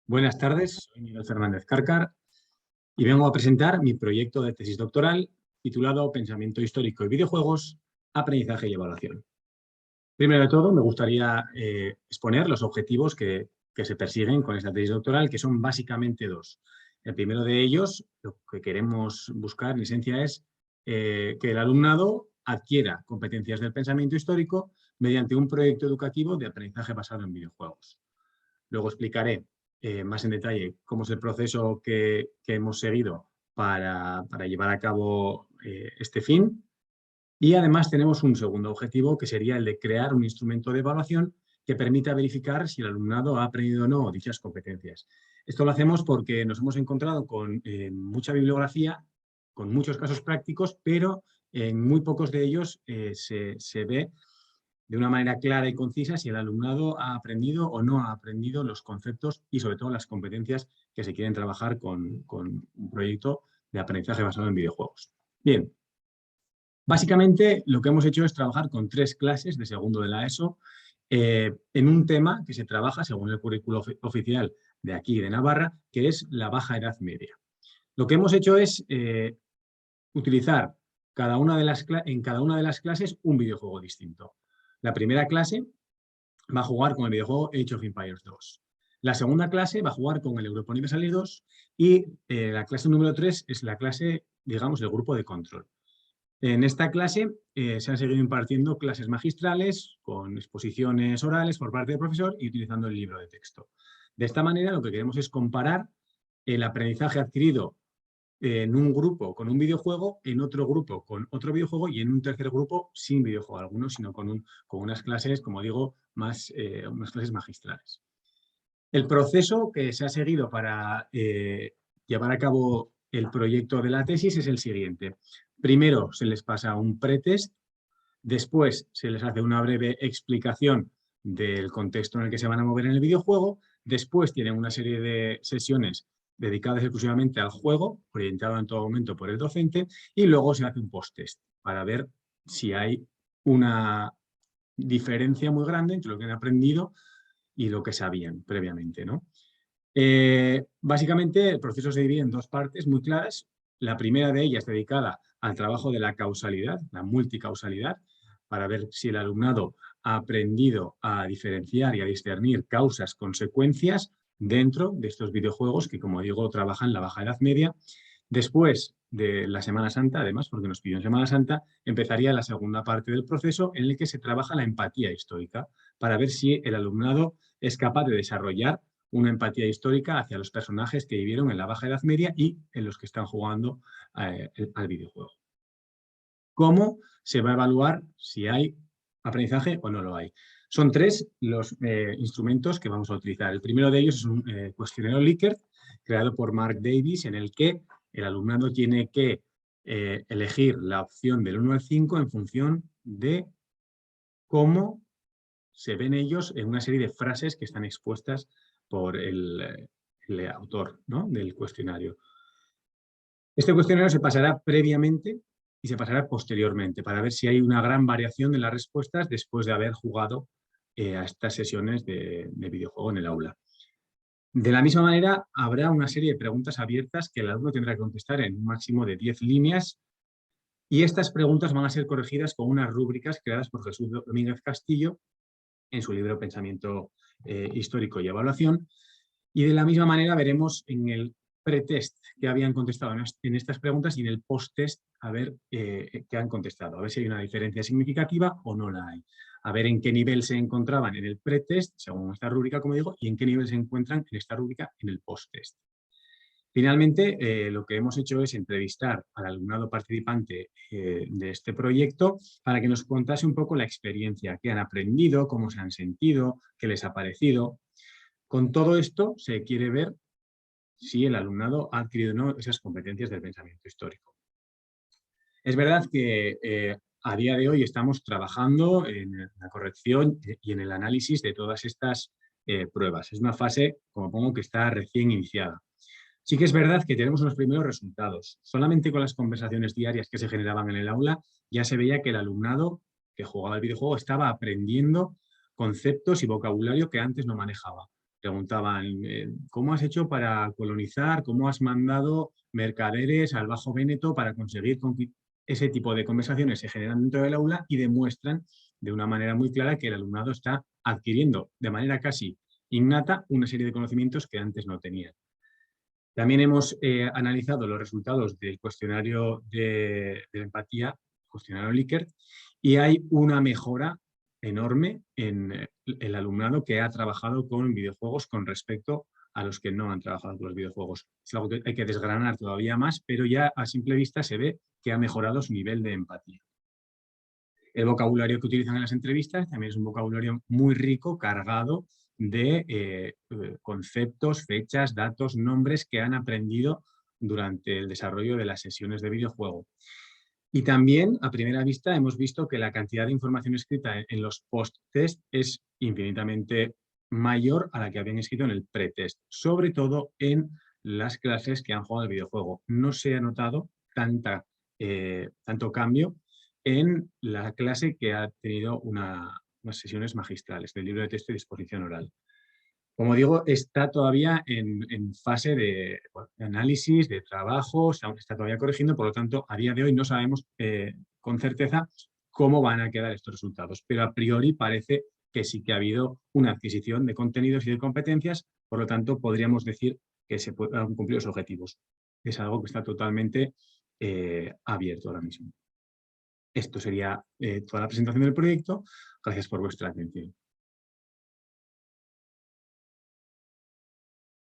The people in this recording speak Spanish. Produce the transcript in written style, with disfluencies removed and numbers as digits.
Buenas tardes, soy Miguel Fernández Cárcar y vengo a presentar mi proyecto de tesis doctoral titulado Pensamiento histórico y videojuegos, aprendizaje y evaluación. Primero de todo, me gustaría exponer los objetivos que se persiguen con esta tesis doctoral, que son básicamente dos. El primero de ellos, lo que queremos buscar en esencia es que el alumnado adquiera competencias del pensamiento histórico mediante un proyecto educativo de aprendizaje basado en videojuegos. Luego explicaré más en detalle cómo es el proceso que hemos seguido para llevar a cabo este fin. Y además tenemos un segundo objetivo, que sería el de crear un instrumento de evaluación que permita verificar si el alumnado ha aprendido o no dichas competencias. Esto lo hacemos porque nos hemos encontrado con mucha bibliografía, con muchos casos prácticos, pero en muy pocos de ellos se ve de una manera clara y concisa si el alumnado ha aprendido o no ha aprendido los conceptos y sobre todo las competencias que se quieren trabajar con un proyecto de aprendizaje basado en videojuegos. Bien, básicamente lo que hemos hecho es trabajar con 3 clases de segundo de la ESO en un tema que se trabaja según el currículo oficial de aquí de Navarra, que es la Baja Edad Media. Lo que hemos hecho es utilizar en cada una de las clases un videojuego distinto. La primera clase va a jugar con el videojuego Age of Empires 2. La segunda clase va a jugar con el Europa Universalis 2 y la clase número 3 es la clase, digamos, del grupo de control. En esta clase se han seguido impartiendo clases magistrales con exposiciones orales por parte del profesor y utilizando el libro de texto. De esta manera lo que queremos es comparar el aprendizaje adquirido en un grupo con un videojuego, en otro grupo con otro videojuego y en un tercer grupo sin videojuego alguno, sino con unas clases, como digo, unas clases magistrales. El proceso que se ha seguido para llevar a cabo el proyecto de la tesis es el siguiente. Primero se les pasa un pretest, después se les hace una breve explicación del contexto en el que se van a mover en el videojuego, después tienen una serie de sesiones dedicadas exclusivamente al juego, orientado en todo momento por el docente, y luego se hace un post-test para ver si hay una diferencia muy grande entre lo que han aprendido y lo que sabían previamente, ¿no? Básicamente el proceso se divide en 2 partes muy claras. La primera de ellas dedicada al trabajo de la causalidad, la multicausalidad, para ver si el alumnado ha aprendido a diferenciar y a discernir causas, consecuencias dentro de estos videojuegos que, como digo, trabajan la Baja Edad Media. Después de la Semana Santa, además, porque nos pidió en Semana Santa, empezaría la segunda parte del proceso en el que se trabaja la empatía histórica para ver si el alumnado es capaz de desarrollar una empatía histórica hacia los personajes que vivieron en la Baja Edad Media y en los que están jugando al videojuego. ¿Cómo se va a evaluar si hay aprendizaje o no lo hay? Son 3 los instrumentos que vamos a utilizar. El primero de ellos es un cuestionario Likert creado por Mark Davis, en el que el alumnado tiene que elegir la opción del 1 al 5 en función de cómo se ven ellos en una serie de frases que están expuestas por el autor, ¿no?, del cuestionario. Este cuestionario se pasará previamente y se pasará posteriormente para ver si hay una gran variación en las respuestas después de haber jugado a estas sesiones de videojuego en el aula. De la misma manera, habrá una serie de preguntas abiertas que el alumno tendrá que contestar en un máximo de 10 líneas y estas preguntas van a ser corregidas con unas rúbricas creadas por Jesús Domínguez Castillo en su libro Pensamiento histórico y evaluación. Y de la misma manera veremos en el pretest que habían contestado en estas preguntas y en el post-test a ver qué han contestado, a ver si hay una diferencia significativa o no la hay. A ver en qué nivel se encontraban en el pretest, según esta rúbrica, como digo, y en qué nivel se encuentran en esta rúbrica en el post-test. Finalmente, lo que hemos hecho es entrevistar al alumnado participante de este proyecto para que nos contase un poco la experiencia, qué han aprendido, cómo se han sentido, qué les ha parecido. Con todo esto se quiere ver si el alumnado ha adquirido o no esas competencias del pensamiento histórico. Es verdad que a día de hoy estamos trabajando en la corrección y en el análisis de todas estas pruebas. Es una fase, como pongo, que está recién iniciada. Sí que es verdad que tenemos unos primeros resultados. Solamente con las conversaciones diarias que se generaban en el aula ya se veía que el alumnado que jugaba al videojuego estaba aprendiendo conceptos y vocabulario que antes no manejaba. preguntaban, ¿cómo has hecho para colonizar? ¿Cómo has mandado mercaderes al Bajo Véneto para conseguir ese tipo de conversaciones se generan dentro del aula y demuestran de una manera muy clara que el alumnado está adquiriendo de manera casi innata una serie de conocimientos que antes no tenía. También hemos analizado los resultados del cuestionario de empatía, cuestionario Likert, y hay una mejora enorme en el alumnado que ha trabajado con videojuegos con respecto a los que no han trabajado con los videojuegos. Es algo que hay que desgranar todavía más, pero ya a simple vista se ve que ha mejorado su nivel de empatía. El vocabulario que utilizan en las entrevistas también es un vocabulario muy rico, cargado de conceptos, fechas, datos, nombres que han aprendido durante el desarrollo de las sesiones de videojuego. Y también, a primera vista, hemos visto que la cantidad de información escrita en los post-test es infinitamente mayor a la que habían escrito en el pre-test, sobre todo en las clases que han jugado al videojuego. No se ha notado tanto cambio en la clase que ha tenido unas sesiones magistrales del libro de texto y disposición oral. Como digo, está todavía en fase de análisis, de trabajo, está todavía corrigiendo, por lo tanto, a día de hoy no sabemos con certeza cómo van a quedar estos resultados, pero a priori parece que sí que ha habido una adquisición de contenidos y de competencias, por lo tanto, podríamos decir que se han cumplido los objetivos. Es algo que está totalmente abierto ahora mismo. Esto sería toda la presentación del proyecto. Gracias por vuestra atención.